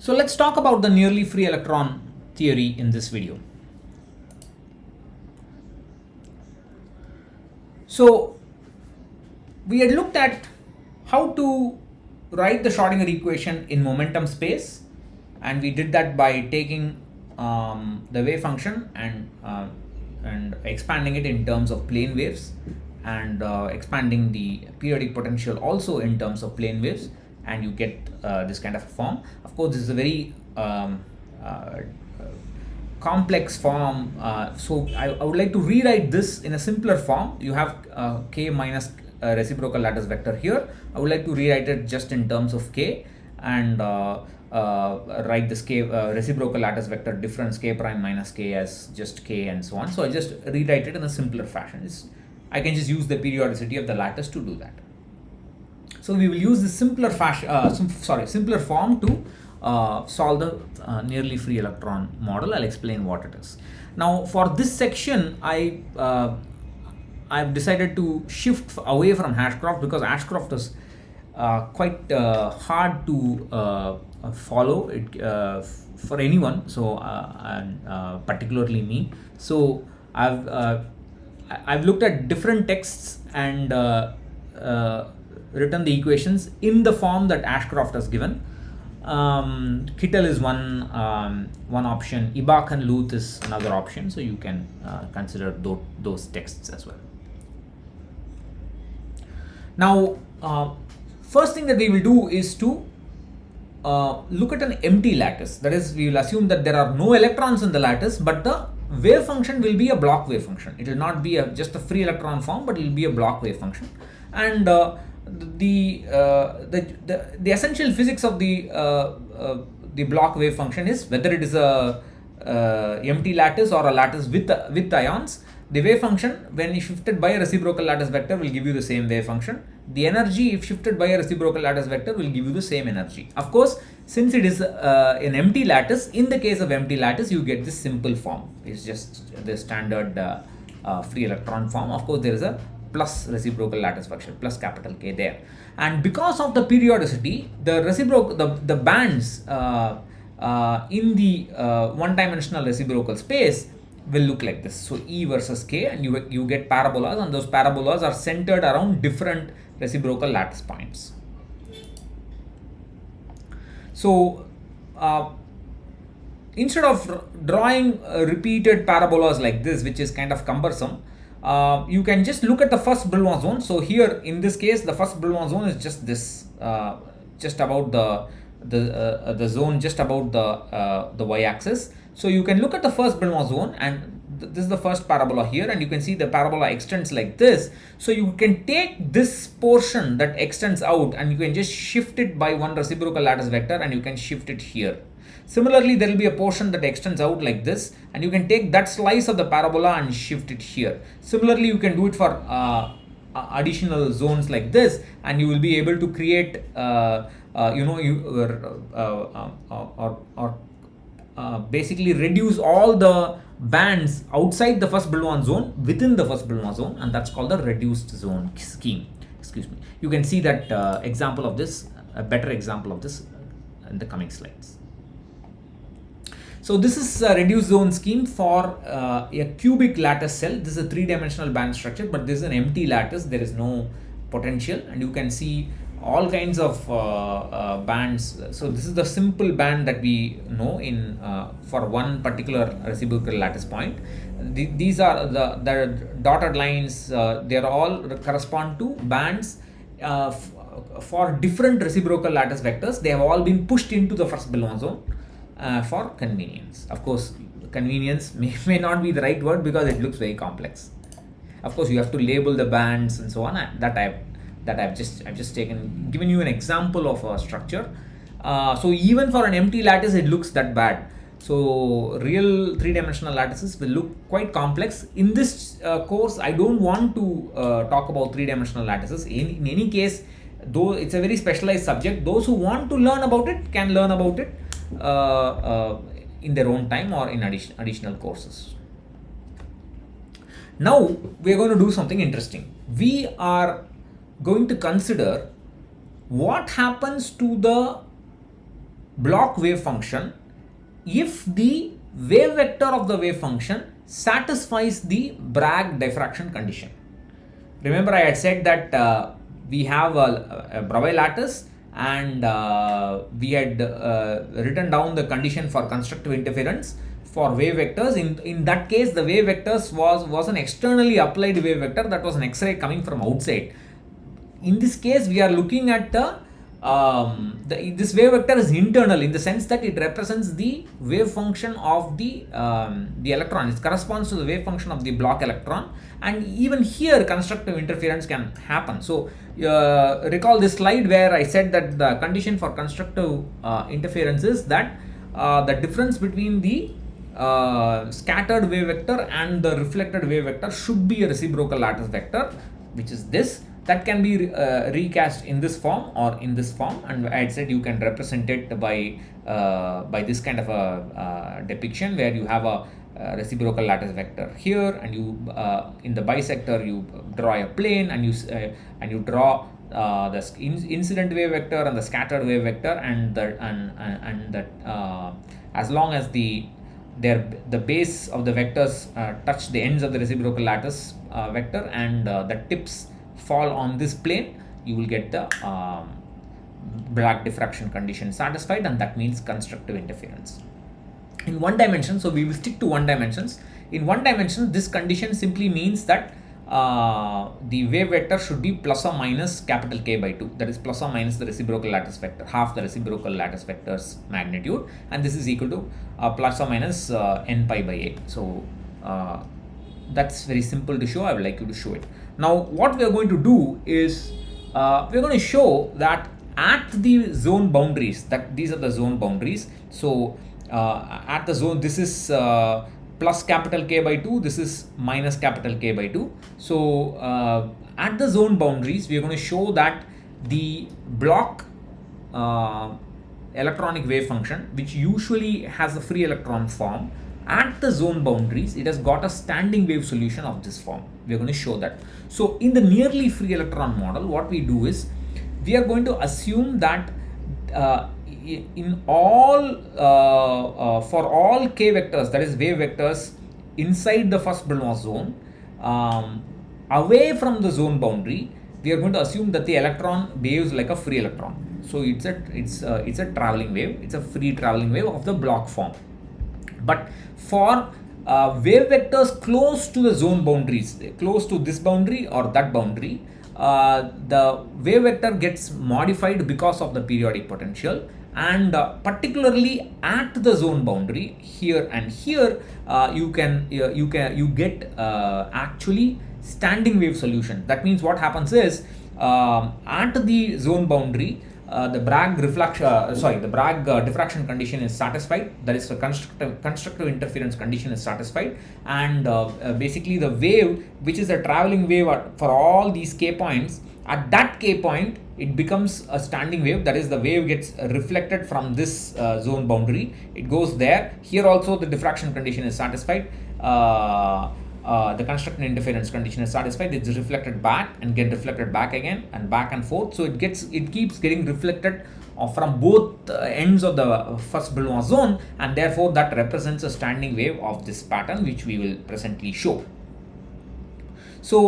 So let's talk about the nearly free electron theory in this video. So we had looked at how to write the Schrodinger equation in momentum space, and we did that by taking the wave function and expanding it in terms of plane waves, and expanding the periodic potential also in terms of plane waves, and you get this kind of form. Of course, this is a very complex form, so I would like to rewrite this in a simpler form. You have k minus reciprocal lattice vector here. I would like to rewrite it just in terms of k, and write this k reciprocal lattice vector difference k prime minus k as just k and so on. So I just rewrite it in a simpler fashion. I can just use the periodicity of the lattice to do that. So we will use this simpler fashion, simpler form to solve the nearly free electron model. I'll explain what it is. Now for this section, I've decided to shift away from Ashcroft because Ashcroft is quite hard to follow it for anyone, so and particularly me. So I've looked at different texts and written the equations in the form that Ashcroft has given. Kittel is one option. Ibach and Luth is another option. So you can consider those texts as well. Now, first thing that we will do is to look at an empty lattice. That is, we will assume that there are no electrons in the lattice, but the wave function will be a block wave function. It will not be just a free electron form, but it will be a block wave function. And the essential physics of the block wave function is whether it is a empty lattice or a lattice with ions. The wave function, when shifted by a reciprocal lattice vector, will give you the same wave function. The energy, if shifted by a reciprocal lattice vector, will give you the same energy. Of course, since it is an empty lattice, in the case of empty lattice, you get this simple form. It's just the standard free electron form. Of course, there is a plus reciprocal lattice vector, plus capital K there. And because of the periodicity, the bands in the one-dimensional reciprocal space will look like this. So E versus K, and you get parabolas, and those parabolas are centered around different reciprocal lattice points. So instead of drawing repeated parabolas like this, which is kind of cumbersome, you can just look at the first Brillouin zone. So here in this case, the first Brillouin zone is just this, just about the zone just about the y-axis. So you can look at the first Brillouin zone, and this is the first parabola here, and you can see the parabola extends like this. So you can take this portion that extends out, and you can just shift it by one reciprocal lattice vector, and you can shift it here. Similarly, there will be a portion that extends out like this, and you can take that slice of the parabola and shift it here. Similarly, you can do it for additional zones like this, and you will be able to create basically reduce all the bands outside the first Brillouin zone within the first Brillouin zone, and that's called the reduced zone scheme. Excuse me. You can see that example of this, a better example of this in the coming slides. So this is a reduced zone scheme for a cubic lattice cell. This is a three-dimensional band structure, but this is an empty lattice. There is no potential, and you can see all kinds of bands. So this is the simple band that we know in for one particular reciprocal lattice point. These are the dotted lines. They are all correspond to bands for different reciprocal lattice vectors. They have all been pushed into the first Brillouin zone for convenience. Of course, convenience may not be the right word because it looks very complex. Of course, you have to label the bands and so on. I've just given you an example of a structure. So even for an empty lattice, it looks that bad. So real three-dimensional lattices will look quite complex. In this course, I don't want to talk about three-dimensional lattices. In any case, though it's a very specialized subject, those who want to learn about it can learn about it in their own time or in additional courses. Now we are going to do something interesting. We are going to consider what happens to the block wave function if the wave vector of the wave function satisfies the Bragg diffraction condition. Remember, I had said that we have a Bravais lattice, and we had written down the condition for constructive interference for wave vectors. In that case, the wave vectors was an externally applied wave vector, that was an X-ray coming from outside. In this case, we are looking at this wave vector is internal in the sense that it represents the wave function of the electron. It corresponds to the wave function of the block electron, and even here constructive interference can happen. So recall this slide where I said that the condition for constructive interference is that the difference between the scattered wave vector and the reflected wave vector should be a reciprocal lattice vector, which is this. That can be recast in this form or in this form, and I had said you can represent it by this kind of a depiction where you have a reciprocal lattice vector here, and you in the bisector you draw a plane, and you draw the incident wave vector and the scattered wave vector, and that as long as the base of the vectors touch the ends of the reciprocal lattice vector, and the tips fall on this plane, you will get the Bragg diffraction condition satisfied, and that means constructive interference. In one dimension, so we will stick to one dimensions. In one dimension, this condition simply means that the wave vector should be plus or minus capital K by 2, that is plus or minus the reciprocal lattice vector, half the reciprocal lattice vector's magnitude, and this is equal to plus or minus n pi by a. So that's very simple to show. I would like you to show it. Now what we are going to do is we are going to show that at the zone boundaries, that these are the zone boundaries. So at the zone, this is plus capital K by 2, this is minus capital K by 2. So at the zone boundaries, we are going to show that the block electronic wave function, which usually has a free electron form, at the zone boundaries it has got a standing wave solution of this form. We are going to show that. So in the nearly free electron model, what we do is we are going to assume that in all for all k vectors, that is wave vectors inside the first Brillouin zone, away from the zone boundary, we are going to assume that the electron behaves like a free electron. So it's a traveling wave, it's a free traveling wave of the block form. But for wave vectors close to the zone boundaries, close to this boundary or that boundary, the wave vector gets modified because of the periodic potential, and particularly at the zone boundary here and here, you get actually standing wave solution. That means what happens is at the zone boundary, the Bragg diffraction condition is satisfied, that is the constructive interference condition is satisfied, and basically the wave, which is a traveling wave for all these k points, at that k point it becomes a standing wave, that is the wave gets reflected from this zone boundary, it goes there. Here also the diffraction condition is satisfied, the constructive interference condition is satisfied, it's reflected back and get reflected back again and back and forth. So it keeps getting reflected from both ends of the first Brillouin zone, and therefore that represents a standing wave of this pattern, which we will presently show. So